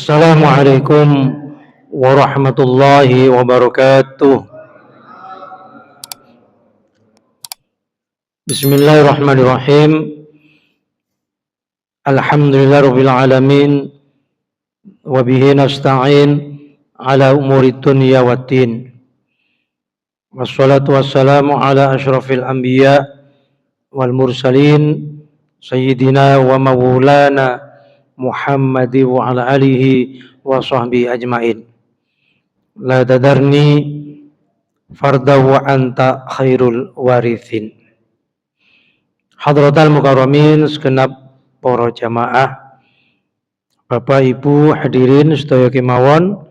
Assalamualaikum warahmatullahi wabarakatuh. Bismillahirrahmanirrahim. Alhamdulillahirabbil alamin wa bihi nasta'in ala umuri dunya waddin. Wassalatu wassalamu ala asyrafil anbiya wal mursalin sayyidina wa maulana Muhammadi wa ala alihi wa sahbihi ajmain. La tadarni farda wa anta khairul warithin. Hadratal mukarramin segenap para jamaah, Bapak Ibu hadirin sedaya kemawon,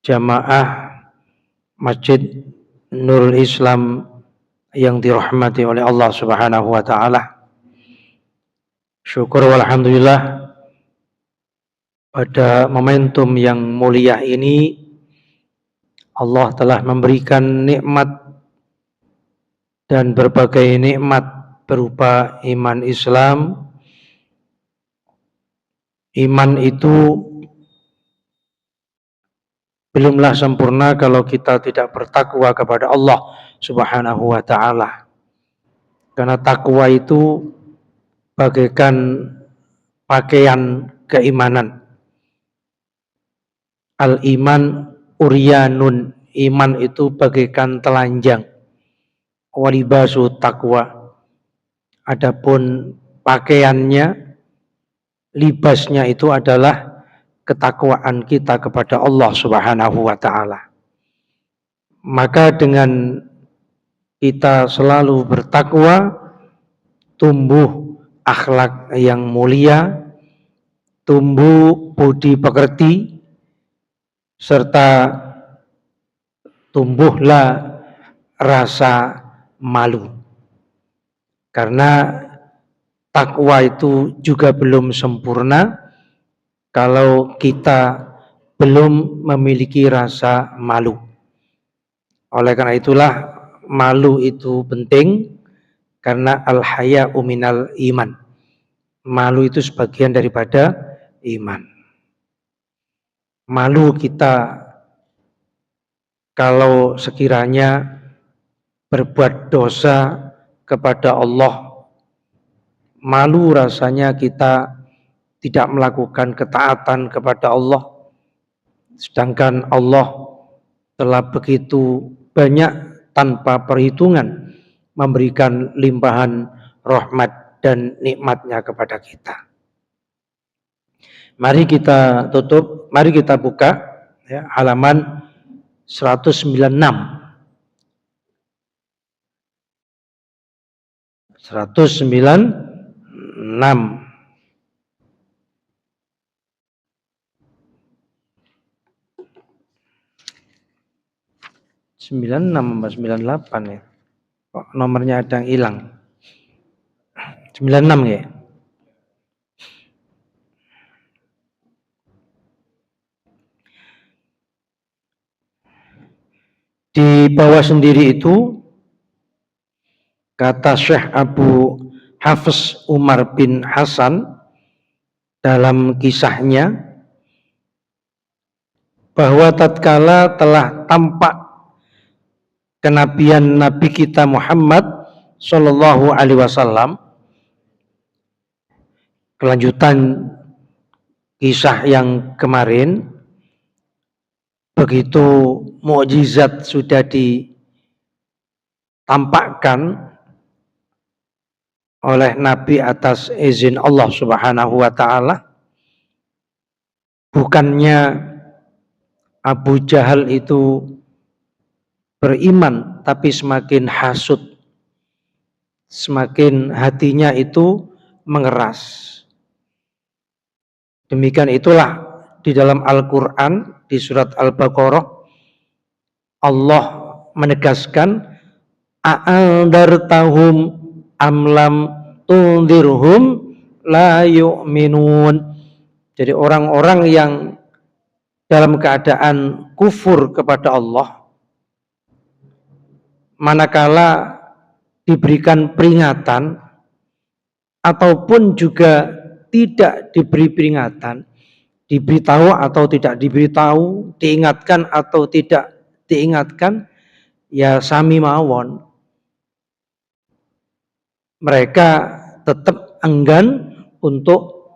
jamaah Masjid Nurul Islam yang dirahmati oleh Allah Subhanahu wa taala. Syukur walhamdulillah pada momentum yang mulia ini Allah telah memberikan nikmat dan berbagai nikmat berupa iman Islam. Iman itu belumlah sempurna kalau kita tidak bertakwa kepada Allah Subhanahu wa taala. Karena takwa itu bagaikan pakaian keimanan. Al-iman uryanun, iman itu bagaikan telanjang. Walibasu takwa, adapun pakaiannya, libasnya itu adalah ketakwaan kita kepada Allah Subhanahu wa taala. Maka dengan kita selalu bertakwa, tumbuh akhlak yang mulia, tumbuh budi pekerti, serta tumbuhlah rasa malu. Karena takwa itu juga belum sempurna kalau kita belum memiliki rasa malu. Oleh karena itulah malu itu penting, karena al-haya'u minal iman. Malu itu sebagian daripada iman. Malu kita kalau sekiranya berbuat dosa kepada Allah. Malu rasanya kita tidak melakukan ketaatan kepada Allah, sedangkan Allah telah begitu banyak tanpa perhitungan memberikan limpahan rahmat dan nikmatnya kepada kita. Mari kita tutup, mari kita buka ya, halaman 196. 196. 96 sama 98 ya. Kok nomornya ada yang hilang? 96 ya. Di bawah sendiri itu kata Syekh Abu Hafs Umar bin Hasan dalam kisahnya bahwa tatkala telah tampak kenabian Nabi kita Muhammad Sallallahu Alaihi Wasallam, kelanjutan kisah yang kemarin, begitu mukjizat sudah ditampakkan oleh Nabi atas izin Allah Subhanahu wa taala, bukannya Abu Jahal itu beriman, tapi semakin hasud, semakin hatinya itu mengeras. Demikian itulah di dalam Al-Quran, di surat Al-Baqarah, Allah menegaskan, a'andartahum amlam tundirhum la yu'minun. Jadi orang-orang yang dalam keadaan kufur kepada Allah, manakala diberikan peringatan ataupun juga tidak diberi peringatan, diberitahu atau tidak diberitahu, diingatkan atau tidak diingatkan, ya sami mawon. Mereka tetap enggan untuk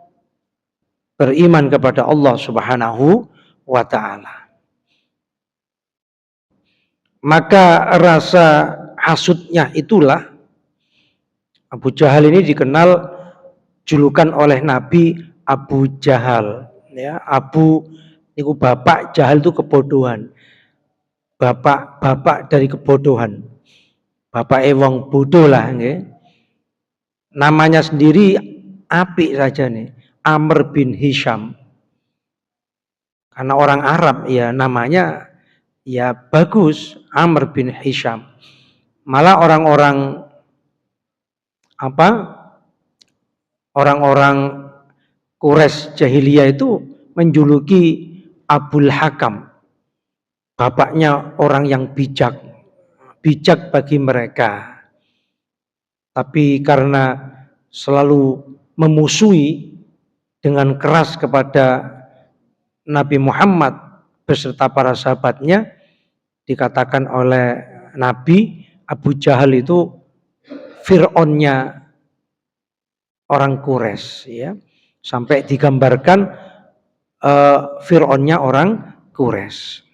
beriman kepada Allah Subhanahu wa ta'ala. Maka rasa hasudnya itulah Abu Jahal ini dikenal julukan oleh Nabi Abu Jahal. Ya, Abu itu bapak, Jahal itu kebodohan. Bapak dari kebodohan. Bapak wong bodoh lah, nggih. Namanya sendiri apik saja nih, Amr bin Hisham. Karena orang Arab ya namanya ya bagus, Amr bin Hisham. Malah orang-orang Quraisy jahiliyah itu menjuluki Abul Hakam. Bapaknya orang yang bijak bagi mereka. Tapi karena selalu memusuhi dengan keras kepada Nabi Muhammad beserta para sahabatnya, dikatakan oleh Nabi, Abu Jahal itu Fir'aunnya orang Quraisy, ya. Sampai digambarkan Fir'aunnya orang Quraisy.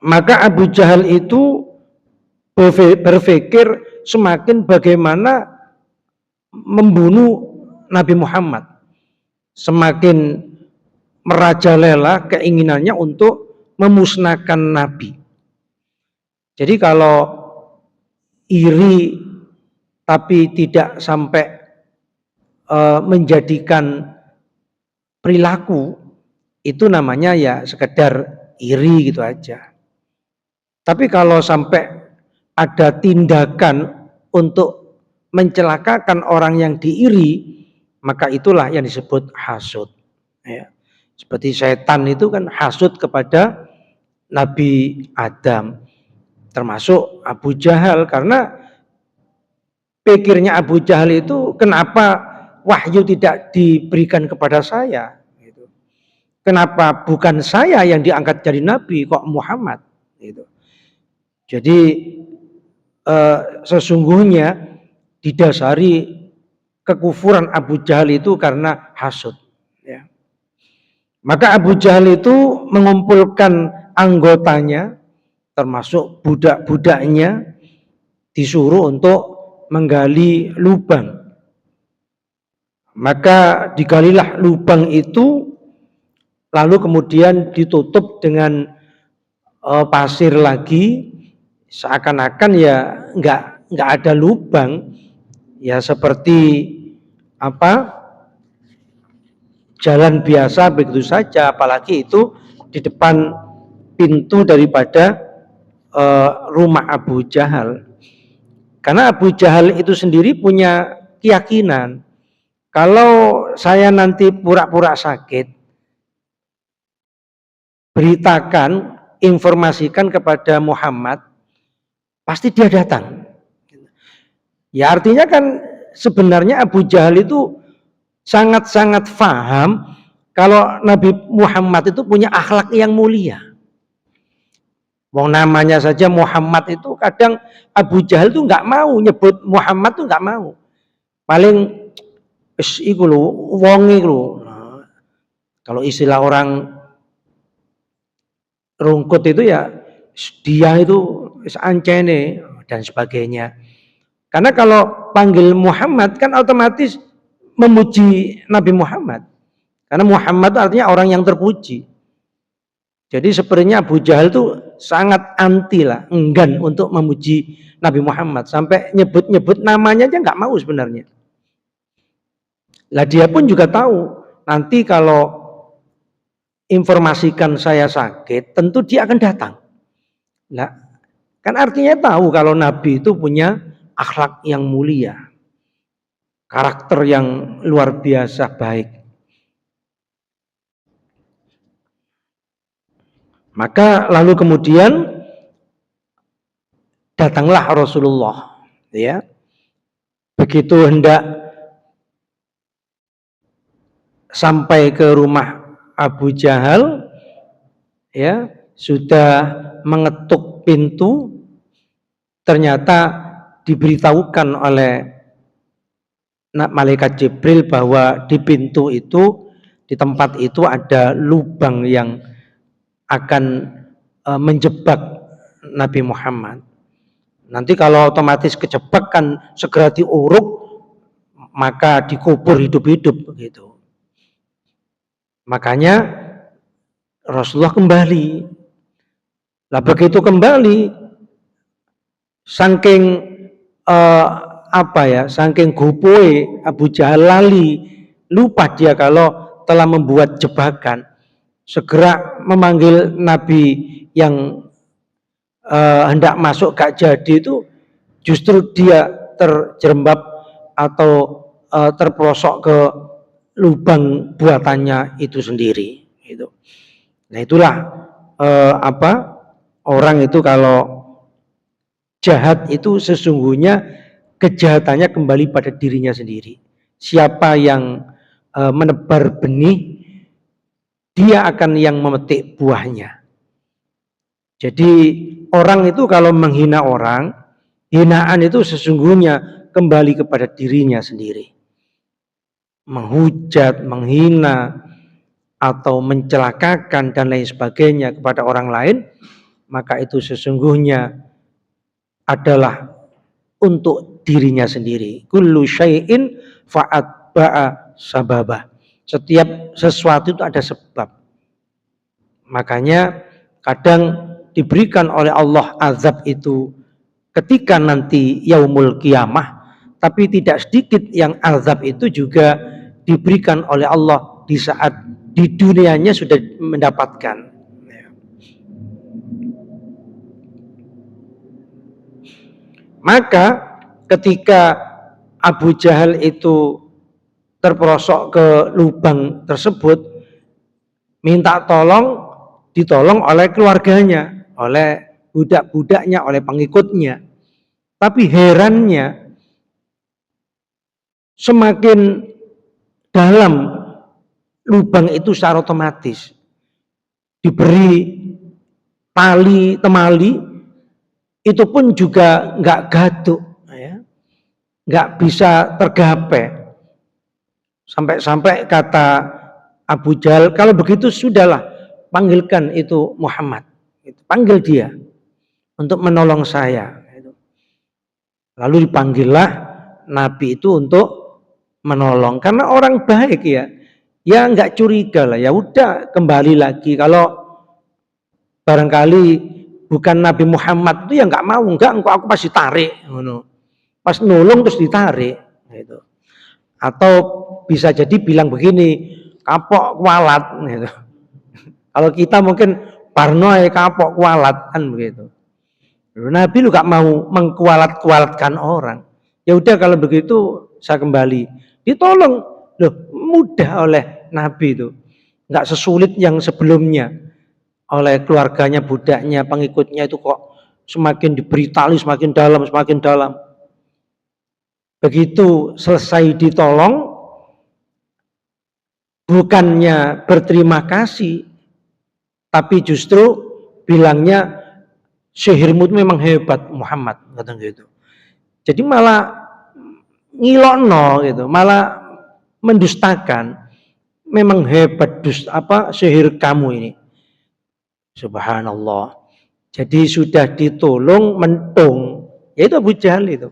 Maka Abu Jahal itu berpikir semakin bagaimana membunuh Nabi Muhammad, semakin merajalela keinginannya untuk memusnahkan Nabi. Jadi kalau iri tapi tidak sampai menjadikan perilaku, itu namanya ya sekedar iri gitu aja. Tapi kalau sampai ada tindakan untuk mencelakakan orang yang diiri, maka itulah yang disebut hasud. Ya. Seperti setan itu kan hasud kepada Nabi Adam, termasuk Abu Jahal, karena pikirnya Abu Jahal itu, kenapa wahyu tidak diberikan kepada saya? Kenapa bukan saya yang diangkat jadi nabi, kok Muhammad? Jadi sesungguhnya didasari kekufuran Abu Jahal itu karena hasud. Ya. Maka Abu Jahal itu mengumpulkan anggotanya, termasuk budak-budaknya, disuruh untuk menggali lubang. Maka digalilah lubang itu, lalu kemudian ditutup dengan pasir lagi, seakan-akan ya nggak ada lubang, ya seperti jalan biasa begitu saja, apalagi itu di depan pintu daripada rumah Abu Jahal. Karena Abu Jahal itu sendiri punya keyakinan, kalau saya nanti pura-pura sakit, beritakan, informasikan kepada Muhammad, pasti dia datang. Ya artinya kan sebenarnya Abu Jahal itu sangat-sangat paham kalau Nabi Muhammad itu punya akhlak yang mulia. Wong namanya saja Muhammad itu, kadang Abu Jahal itu nggak mau nyebut Muhammad, tuh nggak mau. Paling iku lho, wong iku lho. Kalau istilah orang rungkut itu ya dia itu ancene dan sebagainya. Karena kalau panggil Muhammad kan otomatis memuji Nabi Muhammad. Karena Muhammad itu artinya orang yang terpuji. Jadi sebenarnya Abu Jahal itu sangat anti lah, enggan untuk memuji Nabi Muhammad. Sampai nyebut-nyebut namanya aja nggak mau sebenarnya. Lah dia pun juga tahu, nanti kalau informasikan saya sakit, tentu dia akan datang. Nah, kan artinya tahu kalau Nabi itu punya akhlak yang mulia, karakter yang luar biasa baik. Maka lalu kemudian datanglah Rasulullah, ya. Begitu hendak sampai ke rumah Abu Jahal, ya, sudah mengetuk pintu, ternyata diberitahukan oleh malaikat Jibril bahwa di pintu itu, di tempat itu ada lubang yang akan menjebak Nabi Muhammad. Nanti kalau otomatis kejebak kan segera diuruk, maka dikubur hidup-hidup begitu. Makanya Rasulullah kembali. Lah begitu kembali, saking saking gopoe Abu Jahal lali, lupa dia kalau telah membuat jebakan, segera memanggil Nabi yang hendak masuk gak jadi itu, justru dia terjerembab atau terperosok ke lubang buatannya itu sendiri. Gitu. Nah itulah orang itu kalau jahat itu sesungguhnya kejahatannya kembali pada dirinya sendiri. Siapa yang menebar benih, dia akan yang memetik buahnya. Jadi orang itu kalau menghina orang, hinaan itu sesungguhnya kembali kepada dirinya sendiri. Menghujat, menghina, atau mencelakakan dan lain sebagainya kepada orang lain, maka itu sesungguhnya adalah untuk dirinya sendiri. Kullu syai'in fa'atba'a sababa. Setiap sesuatu itu ada sebab. Makanya kadang diberikan oleh Allah azab itu ketika nanti yaumul kiamah, tapi tidak sedikit yang azab itu juga diberikan oleh Allah di saat di dunianya sudah mendapatkan. Maka ketika Abu Jahal itu terperosok ke lubang tersebut, minta tolong, ditolong oleh keluarganya, oleh budak-budaknya, oleh pengikutnya. Tapi herannya, semakin dalam lubang itu secara otomatis diberi tali temali, itu pun juga nggak gaduk, ya, nggak bisa tergapai. Sampai-sampai kata Abu Jahal, kalau begitu sudahlah, panggilkan itu Muhammad, panggil dia untuk menolong saya. Lalu dipanggillah Nabi itu untuk menolong, karena orang baik ya nggak curiga lah, ya udah kembali lagi. Kalau barangkali bukan Nabi Muhammad itu ya nggak mau, aku pasti tarik, pas nolong terus ditarik, gitu. Atau bisa jadi bilang begini, kapok kualat, gitu. Kalau kita mungkin parnoy kapok kualat kan begitu. Nabi lu gak mau mengkualat-kualatkan orang. Ya udah kalau begitu saya kembali. Ditolong, loh mudah oleh Nabi itu. Nggak sesulit yang sebelumnya. Oleh keluarganya, budaknya, pengikutnya itu kok semakin diberi tali semakin dalam, semakin dalam. Begitu selesai ditolong, bukannya berterima kasih, tapi justru bilangnya sihirmu itu memang hebat Muhammad, kata gitu. Jadi malah ngilokno gitu, malah mendustakan. Memang hebat sihir kamu ini. Subhanallah. Jadi sudah ditolong mentung, yaitu Abu Jahal itu.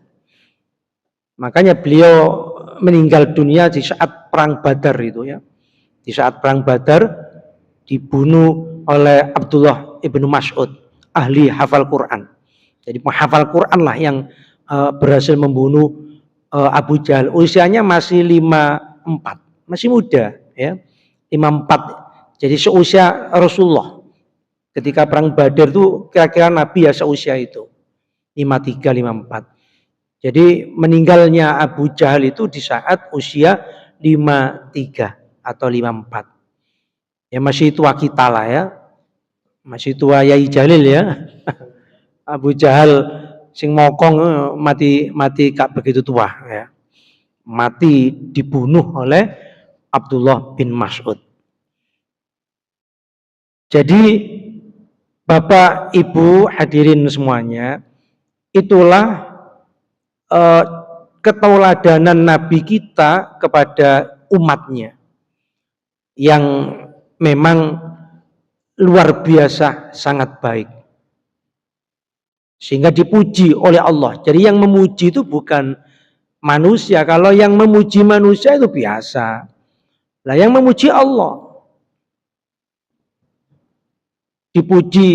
Makanya beliau meninggal dunia di saat perang Badar itu ya. Di saat perang Badar dibunuh oleh Abdullah ibnu Mas'ud, ahli hafal Quran. Jadi penghafal Quran lah yang berhasil membunuh Abu Jahal. Usianya masih 54, masih muda ya, 54. Jadi seusia Rasulullah. Ketika perang Badar itu kira-kira Nabi ya seusia itu, 53, 54. Jadi meninggalnya Abu Jahal itu di saat usia 53 atau 54. Ya masih tua kita lah ya. Masih tua Yai Jalil ya. Abu Jahal sing mokong mati gak begitu tua ya. Mati dibunuh oleh Abdullah bin Mas'ud. Jadi Bapak Ibu hadirin semuanya, itulah ketauladanan Nabi kita kepada umatnya yang memang luar biasa sangat baik, sehingga dipuji oleh Allah. Jadi yang memuji itu bukan manusia. Kalau yang memuji manusia itu biasa. Lah yang memuji Allah, dipuji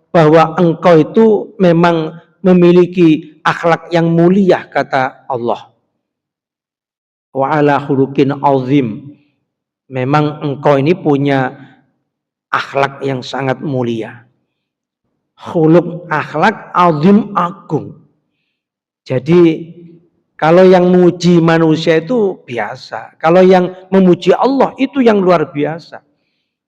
bahwa engkau itu memang memiliki akhlak yang mulia, kata Allah. Wa ala khuluqin azim. Memang engkau ini punya akhlak yang sangat mulia. Khuluq, akhlak azim, agung. Jadi kalau yang memuji manusia itu biasa. Kalau yang memuji Allah itu yang luar biasa.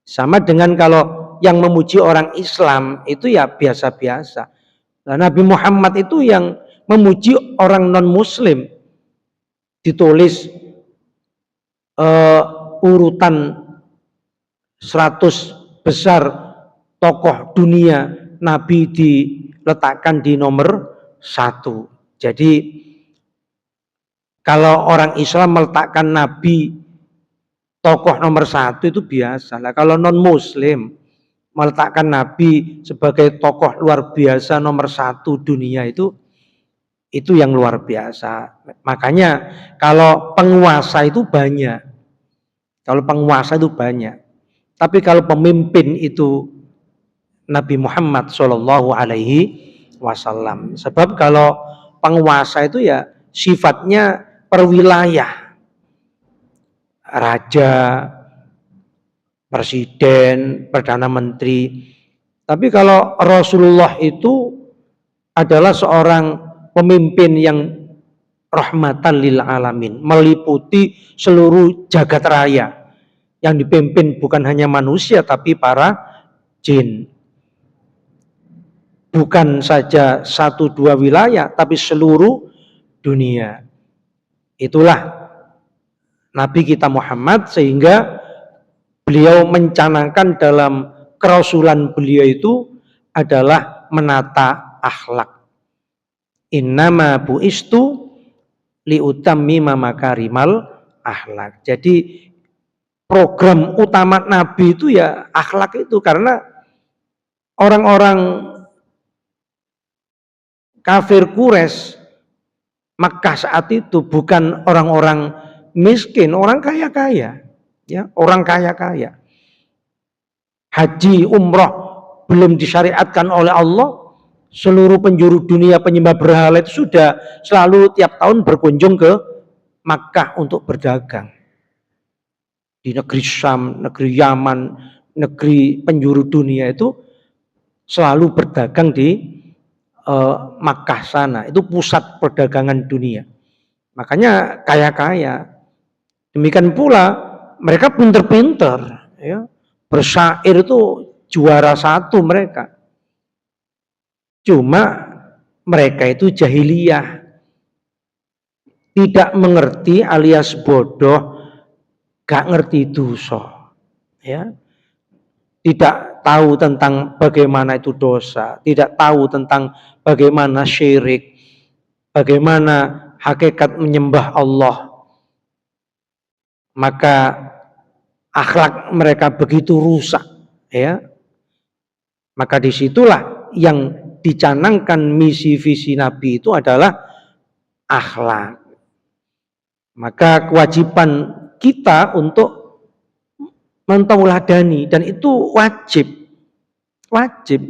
Sama dengan kalau yang memuji orang Islam itu ya biasa-biasa. Nah, Nabi Muhammad itu yang memuji orang non-muslim. Ditulis urutan 100 besar tokoh dunia, Nabi diletakkan di nomor 1. Jadi kalau orang Islam meletakkan Nabi tokoh nomor 1 itu biasa. Nah, kalau non-muslim meletakkan Nabi sebagai tokoh luar biasa nomor 1 dunia itu yang luar biasa. Makanya kalau penguasa itu banyak. Kalau penguasa itu banyak. Tapi kalau pemimpin itu Nabi Muhammad Shallallahu Alaihi Wasallam. Sebab kalau penguasa itu ya sifatnya per wilayah, raja, presiden, perdana menteri. Tapi kalau Rasulullah itu adalah seorang pemimpin yang rahmatan lil alamin, meliputi seluruh jagat raya, yang dipimpin bukan hanya manusia tapi para jin. Bukan saja 1-2 wilayah tapi seluruh dunia. Itulah Nabi kita Muhammad, sehingga beliau mencanangkan dalam kerasulan beliau itu adalah menata akhlak. Innama bu'istu liutammima makarimal akhlak. Jadi program utama Nabi itu ya akhlak itu, karena orang-orang kafir Quraisy Makkah saat itu bukan orang-orang miskin, orang kaya-kaya, ya, orang kaya-kaya. Haji, umroh belum disyariatkan oleh Allah, seluruh penjuru dunia penyembah berhala itu sudah selalu tiap tahun berkunjung ke Makkah untuk berdagang. Di negeri Syam, negeri Yaman, negeri penjuru dunia itu selalu berdagang di Makkah sana. Itu pusat perdagangan dunia. Makanya kaya-kaya. Demikian pula mereka pinter-pinter, ya. Bersyair itu juara 1 mereka. Cuma mereka itu jahiliyah, tidak mengerti alias bodoh, gak ngerti dosa, ya. Tidak tahu tentang bagaimana itu dosa, tidak tahu tentang bagaimana syirik, bagaimana hakikat menyembah Allah. Maka akhlak mereka begitu rusak, ya. Maka disitulah yang dicanangkan misi visi Nabi itu adalah akhlak. Maka kewajiban kita untuk mentauladani, dan itu wajib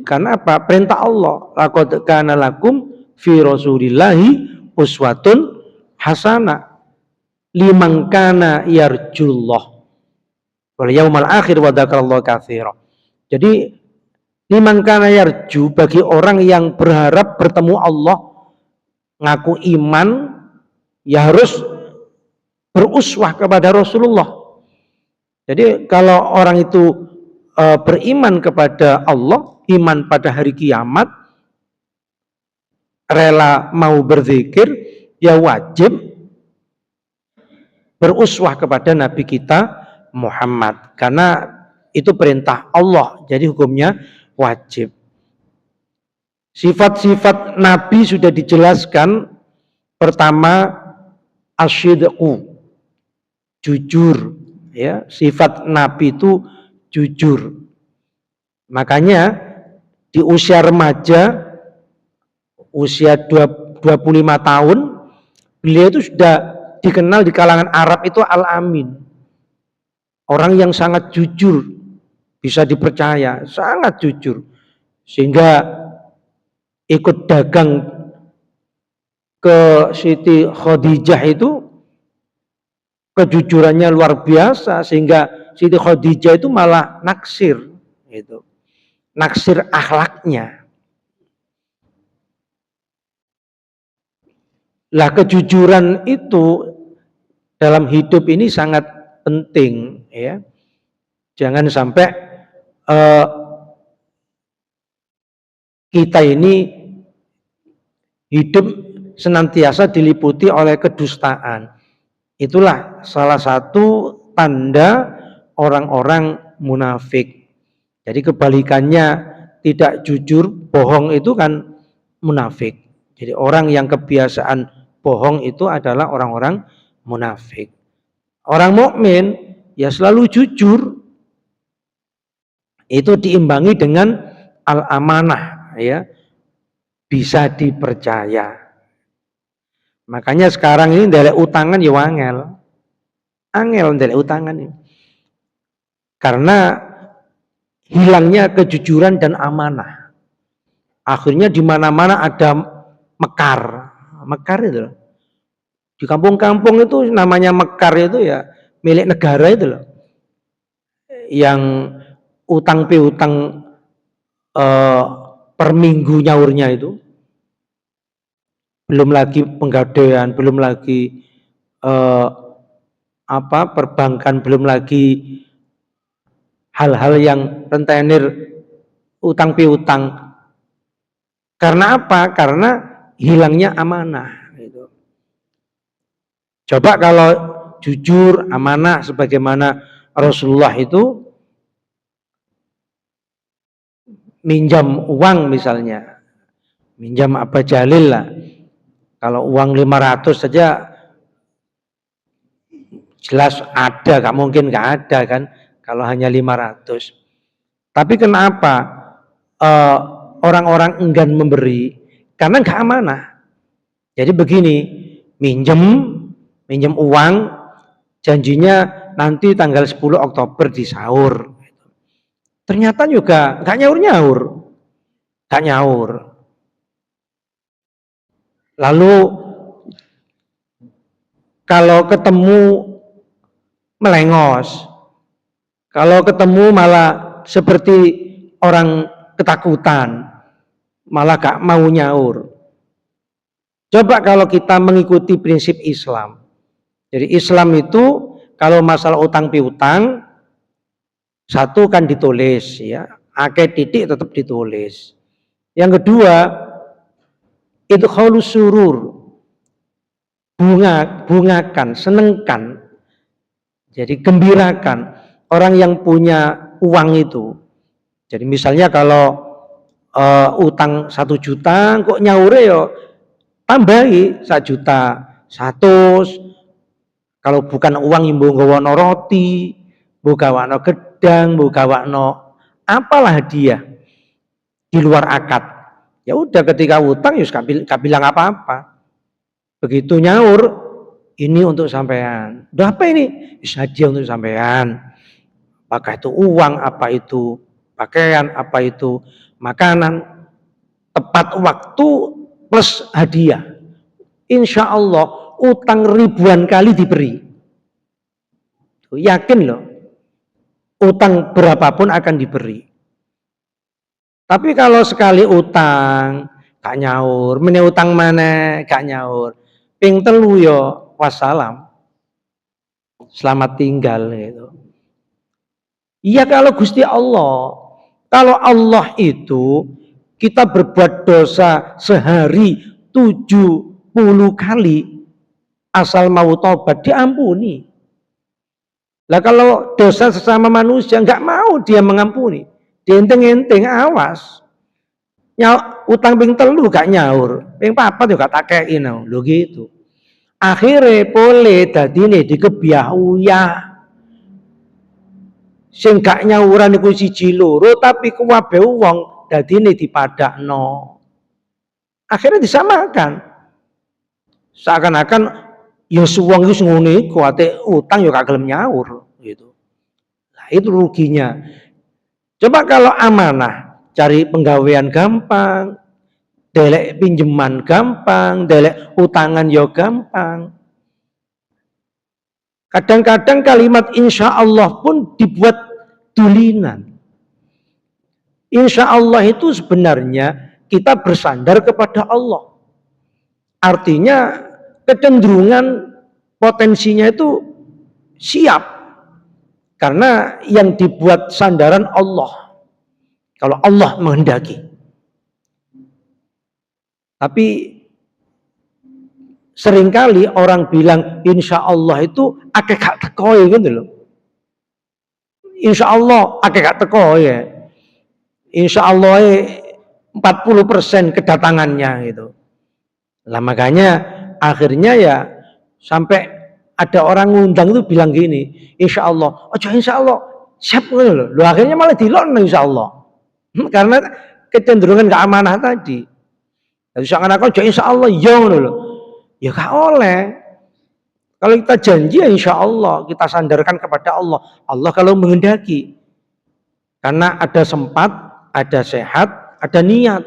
karena apa? Perintah Allah, laqad kana lakum fi rasulillahi uswatun hasanah liman kana yarjullah wal yaumal akhir wa dzakarallaha katsira. Jadi liman kana yarju, bagi orang yang berharap bertemu Allah, ngaku iman, ya harus beruswah kepada Rasulullah. Jadi kalau orang itu beriman kepada Allah, iman pada hari kiamat, rela mau berzikir, ya wajib beruswah kepada Nabi kita Muhammad, karena itu perintah Allah, jadi hukumnya wajib. Sifat-sifat Nabi sudah dijelaskan. Pertama, asyidqu, jujur, ya. Sifat Nabi itu jujur. Makanya di usia remaja, usia 25 tahun, beliau itu sudah dikenal di kalangan Arab itu Al-Amin. Orang yang sangat jujur, bisa dipercaya, sangat jujur. Sehingga ikut dagang ke Siti Khadijah itu kejujurannya luar biasa, sehingga Siti Khadijah itu malah naksir, gitu. Naksir akhlaknya. Lah kejujuran itu dalam hidup ini sangat penting, ya. Jangan sampai kita ini hidup senantiasa diliputi oleh kedustaan. Itulah salah satu tanda orang-orang munafik. Jadi kebalikannya tidak jujur, bohong itu kan munafik. Jadi orang yang kebiasaan bohong itu adalah orang-orang munafik. Orang mukmin ya selalu jujur. Itu diimbangi dengan al-amanah, ya. Bisa dipercaya. Makanya sekarang ini ndelek utangan ya angel. Angel ndelek utangan ini. Karena hilangnya kejujuran dan amanah. Akhirnya di mana-mana ada mekar. Mekar itu loh. Di kampung-kampung itu namanya mekar itu ya milik negara itu loh. Yang utang piutang per minggu nyaurnya itu. Belum lagi penggadaian, belum lagi perbankan, belum lagi hal-hal yang rentenir utang piutang. Karena apa? Karena hilangnya amanah. Gitu. Coba kalau jujur, amanah, sebagaimana Rasulullah itu minjam uang misalnya, minjam Aba Jalil lah. Kalau uang 500 saja jelas ada, gak mungkin gak ada kan, kalau hanya 500. Tapi kenapa orang-orang enggan memberi? Karena gak amanah. Jadi begini, minjem uang, janjinya nanti tanggal 10 Oktober di sahur. Ternyata juga gak nyaur-nyaur. Gak nyaur. Lalu kalau ketemu melengos, kalau ketemu malah seperti orang ketakutan, malah gak mau nyaur. Coba kalau kita mengikuti prinsip Islam. Jadi Islam itu kalau masalah utang piutang, satu kan ditulis, ya, akeh titik tetap ditulis. Yang kedua, itu khalus surur, bungakan, senengkan, jadi gembirakan orang yang punya uang itu. Jadi misalnya kalau utang 1 juta, kok nyaure yo tambahi 1 juta 100. Kalau bukan uang yang nggawana roti, nggawana gedang, nggawana apalah hadiah di luar akad. Ya udah, ketika utang ya gak bilang apa-apa. Begitu nyaur, ini untuk sampean. Udah apa ini? Hadiah untuk sampean. Apakah itu uang, apa itu pakaian, apa itu makanan. Tepat waktu plus hadiah. Insya Allah utang ribuan kali diberi. Yakin loh. Utang berapapun akan diberi. Tapi kalau sekali utang gak nyaur, mene utang mana gak nyaur, ping telu yo wassalam, selamat tinggal gitu. Iya kalau Gusti Allah, kalau Allah itu kita berbuat dosa sehari 70 kali, asal mau tobat diampuni. Lah kalau dosa sesama manusia nggak mau dia mengampuni, dienteng-enteng, awas. Utang ping telu gak nyaur, ping papat yo gak takekin lho gitu. Akhirnya pole dadine dikebyah uyah. Sing gak nyauran iku siji loro tapi kuwabe wong dadine dipadakno. Akhirnya disamakan. Seakan-akan ya suwung iku ngono iku, ate utang ya gak gelem nyaur gitu. Nah, itu ruginya. Coba kalau amanah, cari penggawean gampang, delek pinjeman gampang, delek utangan ya gampang. Kadang-kadang kalimat insya Allah pun dibuat tulinan. Insya Allah itu sebenarnya kita bersandar kepada Allah. Artinya kecenderungan potensinya itu siap. Karena yang dibuat sandaran Allah. Kalau Allah menghendaki. Tapi seringkali orang bilang insya Allah itu akeh gak teko gitu loh. Insya Allah akeh gak teko ya. Insya Allah 40% kedatangannya gitu. Lah makanya akhirnya ya sampai ada orang ngundang itu bilang gini, insya Allah, oh insya Allah, siap loh. Loh akhirnya malah dilon insya Allah. Karena kecenderungan keamanah tadi. Jadi seakan-akan insya Allah ya loh. Ya gak oleh. Kalau kita janji ya insya Allah, kita sandarkan kepada Allah. Allah kalau menghendaki. Karena ada sempat, ada sehat, ada niat.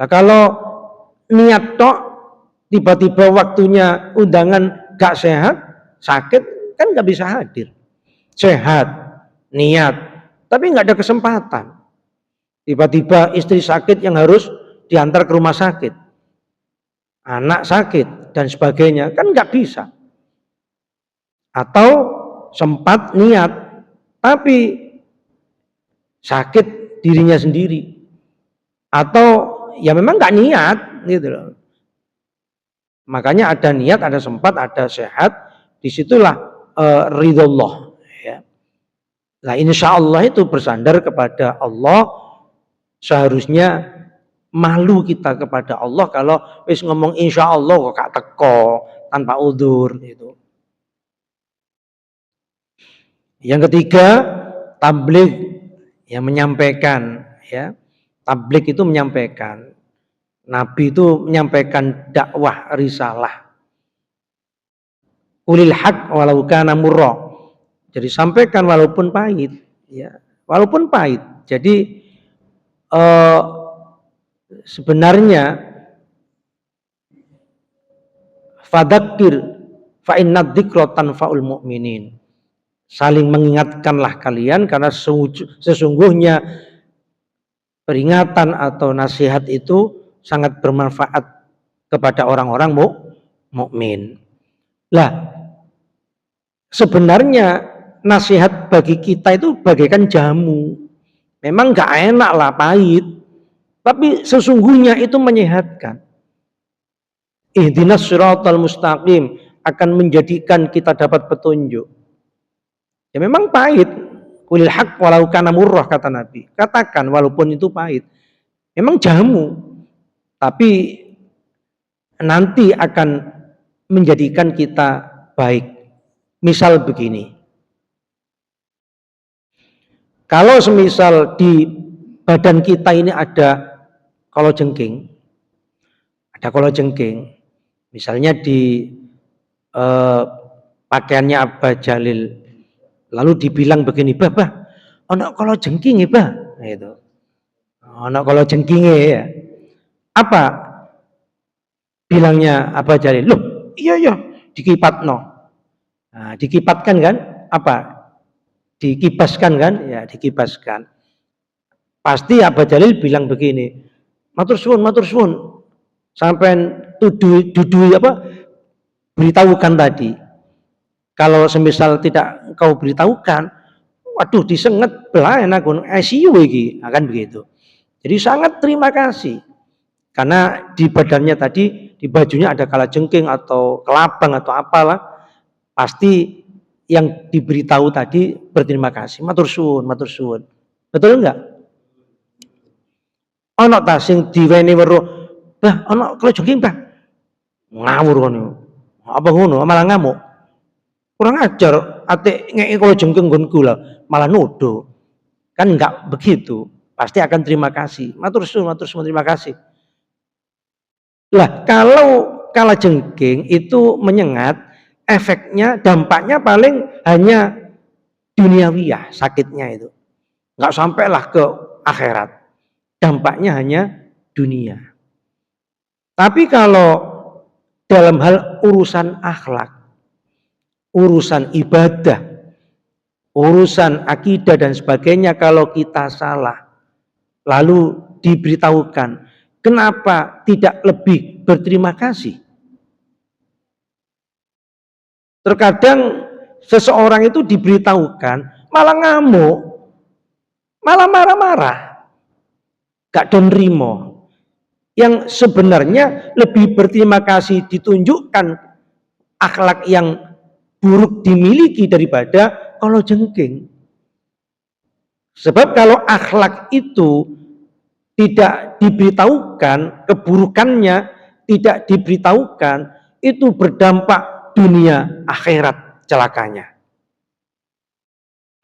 Nah kalau niat tok, tiba-tiba waktunya undangan gak sehat, sakit, kan gak bisa hadir. Sehat, niat, tapi gak ada kesempatan. Tiba-tiba istri sakit yang harus diantar ke rumah sakit. Anak sakit, dan sebagainya, kan gak bisa. Atau sempat niat, tapi sakit dirinya sendiri. Atau ya memang gak niat, gitu loh. Makanya ada niat, ada sempat, ada sehat, disitulah ridhollah. Ya. Nah insya Allah itu bersandar kepada Allah, seharusnya malu kita kepada Allah kalau wis ngomong insya Allah kok gak teko tanpa udzur gitu. Yang ketiga, tabligh, yang menyampaikan, ya. Tabligh itu menyampaikan. Nabi itu menyampaikan dakwah risalah. Ulil haq walau kana murra. Jadi sampaikan walaupun pahit, ya. Walaupun pahit. Jadi sebenarnya fadzakir fa inna dzikra tanfa'ul mu'minin. Saling mengingatkanlah kalian karena sesungguhnya peringatan atau nasihat itu sangat bermanfaat kepada orang-orang mukmin. Lah, sebenarnya nasihat bagi kita itu bagaikan jamu. Memang gak enak lah, pahit, tapi sesungguhnya itu menyehatkan. Ihdinas siratal mustaqim akan menjadikan kita dapat petunjuk. Ya memang pahit. Qulil haq walau kana murrah, kata Nabi. Katakan walaupun itu pahit. Memang jamu. Tapi nanti akan menjadikan kita baik. Misal begini. Kalau semisal di badan kita ini ada kalajengking. Ada kalajengking. Misalnya di pakaiannya Abah Jalil. Lalu dibilang begini, bah, ono kalajengking ya, bah. Gitu. Ono kalajengking ya. Apa bilangnya Abah Jalil? Loh, iya, dikipatno. Nah, dikipatkan kan? Apa? Dikibaskan kan? Ya, dikibaskan. Pasti Abah Jalil bilang begini, matur suwun. Sampai dudui apa? Beritahukan tadi. Kalau semisal tidak kau beritahukan, waduh disenget belah enak ICU iki, akan begitu. Jadi sangat terima kasih. Karena di badannya tadi, di bajunya ada kalajengking atau kelabang atau apalah, pasti yang diberitahu tadi berterima kasih. Matur suwun, matur suwun. Betul enggak? Ana ta sing diweni weruh, "Bah, ana kalajengking, Bah." Ngawur ngono. Apa ngono? Malah ngamuk. Kurang ajar, ate ngeki kalajengking nggonku lah, malah nuduh. Kan enggak begitu. Pasti akan terima kasih. Matur suwun, terima kasih. Lah, kalau kalajengking itu menyengat, efeknya, dampaknya paling hanya duniawiyah, sakitnya itu. Enggak sampailah ke akhirat. Dampaknya hanya dunia. Tapi kalau dalam hal urusan akhlak, urusan ibadah, urusan akidah dan sebagainya, kalau kita salah, lalu diberitahukan, kenapa tidak lebih berterima kasih? Terkadang seseorang itu diberitahukan, malah ngamuk, malah marah-marah, gak don rimo. Yang sebenarnya lebih berterima kasih ditunjukkan akhlak yang buruk dimiliki daripada kalajengking. Sebab kalau akhlak itu tidak diberitahukan, keburukannya tidak diberitahukan, itu berdampak dunia akhirat celakanya.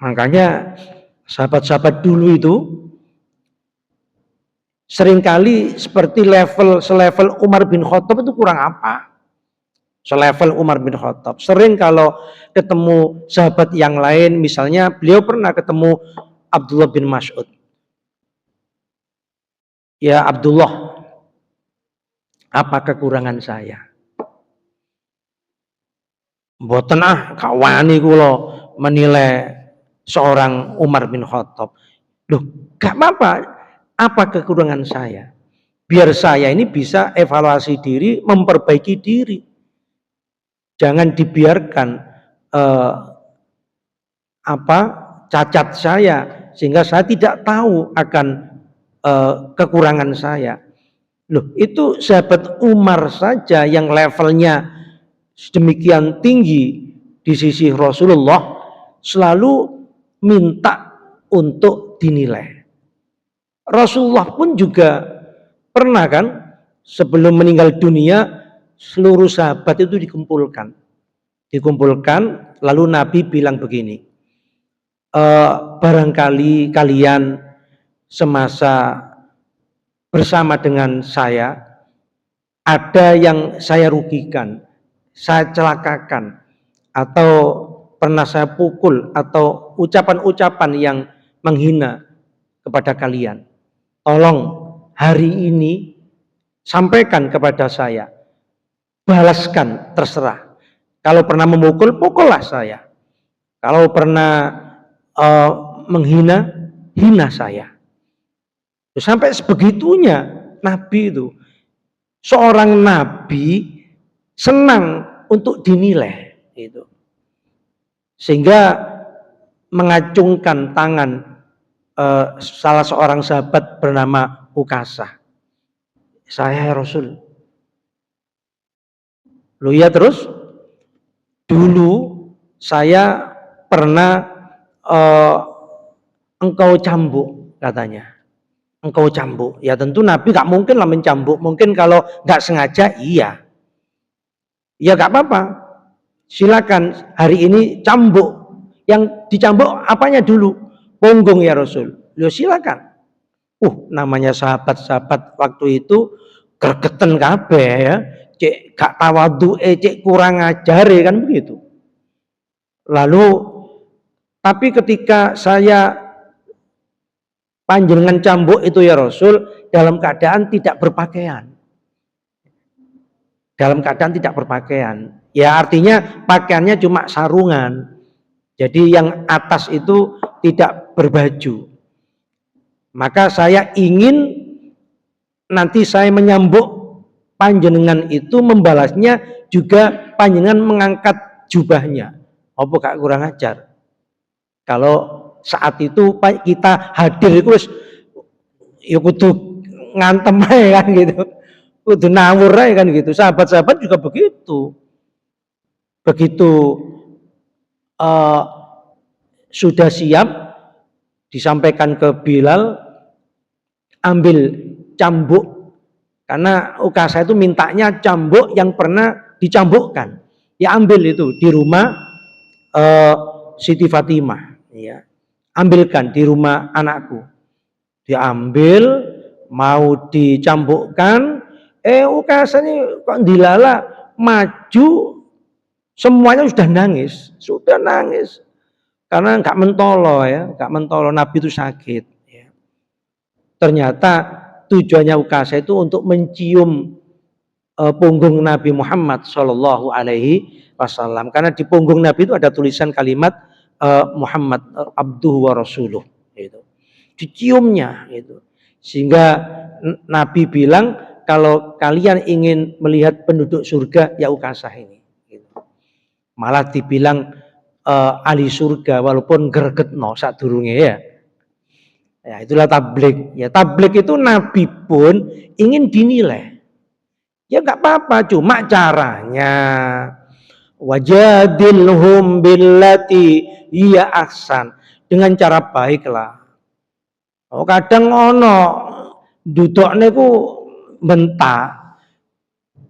Makanya sahabat-sahabat dulu itu seringkali seperti selevel Umar bin Khattab itu kurang apa? Selevel Umar bin Khattab. Sering kalau ketemu sahabat yang lain, misalnya beliau pernah ketemu Abdullah bin Mas'ud. Ya Abdullah, apa kekurangan saya? Mboten gak wani kula menilai seorang Umar bin Khattab. Loh, gak apa-apa. Apa kekurangan saya? Biar saya ini bisa evaluasi diri, memperbaiki diri. Jangan dibiarkan cacat saya sehingga saya tidak tahu akan kekurangan saya. Loh, itu sahabat Umar saja yang levelnya sedemikian tinggi di sisi Rasulullah selalu minta untuk dinilai. Rasulullah pun juga pernah kan sebelum meninggal dunia seluruh sahabat itu dikumpulkan lalu Nabi bilang begini, barangkali kalian semasa bersama dengan saya ada yang saya rugikan, saya celakakan, atau pernah saya pukul, atau ucapan-ucapan yang menghina kepada kalian. Tolong hari ini sampaikan kepada saya, balaskan, terserah. Kalau pernah memukul, pukullah saya. Kalau pernah menghina, hina saya. Sampai sebegitunya Nabi itu. Seorang Nabi senang untuk dinilai itu. Sehingga mengacungkan tangan salah seorang sahabat bernama Ukasah. Saya Rasul. Loh ya, terus dulu saya pernah engkau cambuk, katanya. Engkau cambuk. Ya tentu Nabi gak mungkin lah mencambuk. Mungkin kalau gak sengaja iya. Ya gak apa-apa. Silakan hari ini cambuk. Yang dicambuk apanya dulu? Punggung ya Rasul. Loh silakan. Namanya sahabat-sahabat waktu itu gregeten kabeh ya. Cek gak tawadhu'e, cek kurang ajare kan begitu. Lalu tapi ketika saya panjenengan cambuk itu ya Rasul dalam keadaan tidak berpakaian. Dalam keadaan tidak berpakaian. Ya artinya pakaiannya cuma sarungan. Jadi yang atas itu tidak berbaju. Maka saya ingin nanti saya menyambuk panjenengan itu membalasnya juga panjenengan mengangkat jubahnya. Apa gak kurang ajar? Kalau saat itu kita hadir itu ya kudu ngantem aja kan gitu. Kudu nawur aja kan gitu. Sahabat-sahabat juga begitu. Begitu uh, sudah siap, disampaikan ke Bilal, ambil cambuk, karena Ukasha itu mintanya cambuk yang pernah dicambukkan. Ya ambil itu di rumah Siti Fatimah, ya. Ambilkan di rumah anakku. Diambil, mau dicambukkan, Ukasha ini kok dilala maju, semuanya sudah nangis, karena nggak mentolo ya, nggak mentolo, Nabi itu sakit. Ya. Ternyata tujuannya Ukasha itu untuk mencium punggung Nabi Muhammad Shallallahu Alaihi Wasallam, karena di punggung Nabi itu ada tulisan kalimat Muhammad abduhu wa rasuluh, itu diciumnya itu, sehingga Nabi bilang kalau kalian ingin melihat penduduk surga ya Ukasha ini, gitu. Malah dibilang ahli surga walaupun gregetno sadurunge ya. Ya itulah tablik. Ya tablik itu Nabi pun ingin dinilai. Ya nggak apa-apa, cuma caranya wajadilhum billati hiya ahsan, dengan cara baiklah. Oh kadang ono dudukne ku bentak,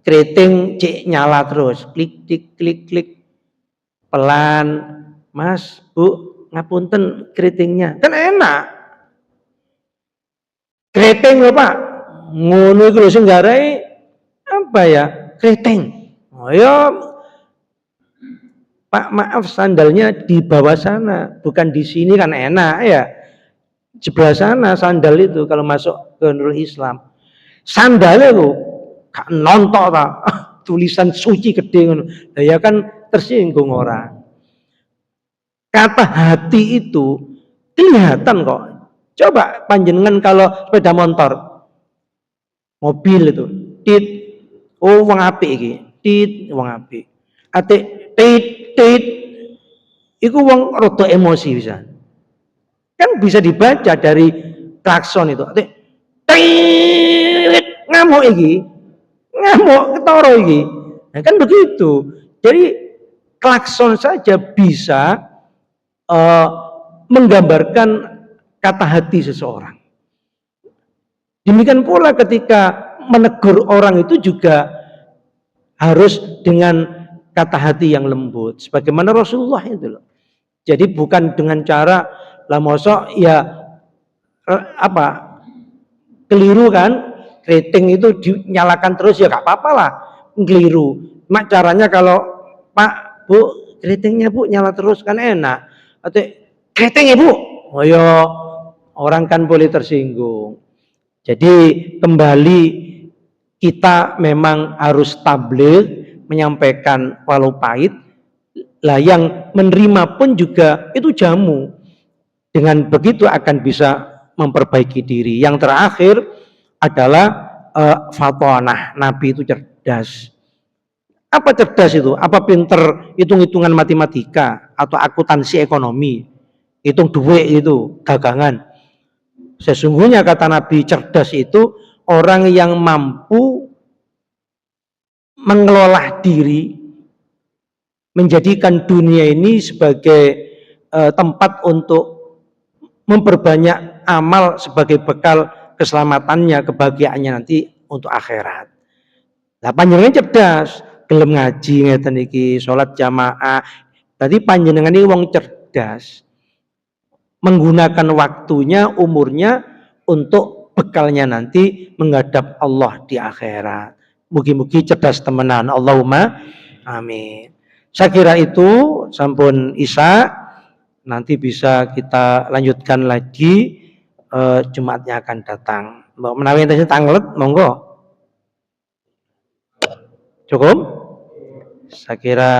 keriting cek nyala terus, klik klik klik klik, pelan, Mas Bu ngapunten keritingnya, kan enak. Keriting lho Pak, ngono iku lho sing garai apa ya, keriting. Oh ya Pak maaf sandalnya di bawah sana, bukan di sini kan enak ya. Sebelah sana sandal itu kalau masuk ke Nurul Islam. Sandalnya lu gak nonton ta, tulisan suci gede ngono. Ya kan tersinggung orang. Kata hati itu kelihatan kok. Coba panjenengan kalau sepeda motor, mobil itu, tit, oh wong apik iki, tit wong apik. Ate tit tit, iku wong rada emosi bisa. Kan bisa dibaca dari klakson itu. Ate tit, ngamuk iki, ngamuk ketara iki. Nah, kan begitu. Jadi klakson saja bisa menggambarkan kata hati seseorang. Demikian pula ketika menegur orang itu juga harus dengan kata hati yang lembut, sebagaimana Rasulullah itu loh. Jadi bukan dengan cara lah mosok ya apa keliru kan, keriting itu dinyalakan terus ya gak apa-apa lah, keliru. Mak caranya kalau Pak Bu keritingnya Bu nyala terus kan enak. Atau keritingnya Bu, oh ya orang kan boleh tersinggung. Jadi kembali kita memang harus tabligh, menyampaikan walau pahit. Lah yang menerima pun juga itu jamu. Dengan begitu akan bisa memperbaiki diri. Yang terakhir adalah fatonah. Nabi itu cerdas. Apa cerdas itu? Apa pinter hitung-hitungan matematika atau akuntansi ekonomi? Hitung duit itu, dagangan. Sesungguhnya kata Nabi, cerdas itu orang yang mampu mengelola diri, menjadikan dunia ini sebagai tempat untuk memperbanyak amal sebagai bekal keselamatannya, kebahagiaannya nanti untuk akhirat. Lah panjenengan cerdas, gelem ngaji ngeten iki, salat jamaah. Berarti panjenengan ini wong cerdas. Menggunakan waktunya, umurnya untuk bekalnya nanti menghadap Allah di akhirat. Mugi-mugi cerdas temenan. Allahumma amin. Saya kira itu sampun Isya, nanti bisa kita lanjutkan lagi Jumatnya akan datang. Mbak menawi enten tanglet monggo. Cukup? Saya kira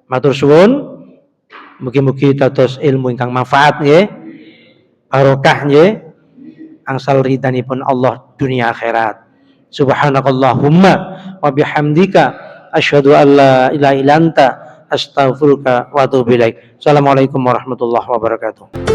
matur suwun. Mugi-mugi dados ilmu ingkang manfaat nggih. Barokah nggih. Angsal ridhanipun Allah dunia akhirat. Subhanakallahumma wa bihamdika asyhadu an la ilaha illa anta astaghfiruka wa atubu ilaik. Assalamualaikum warahmatullahi wabarakatuh.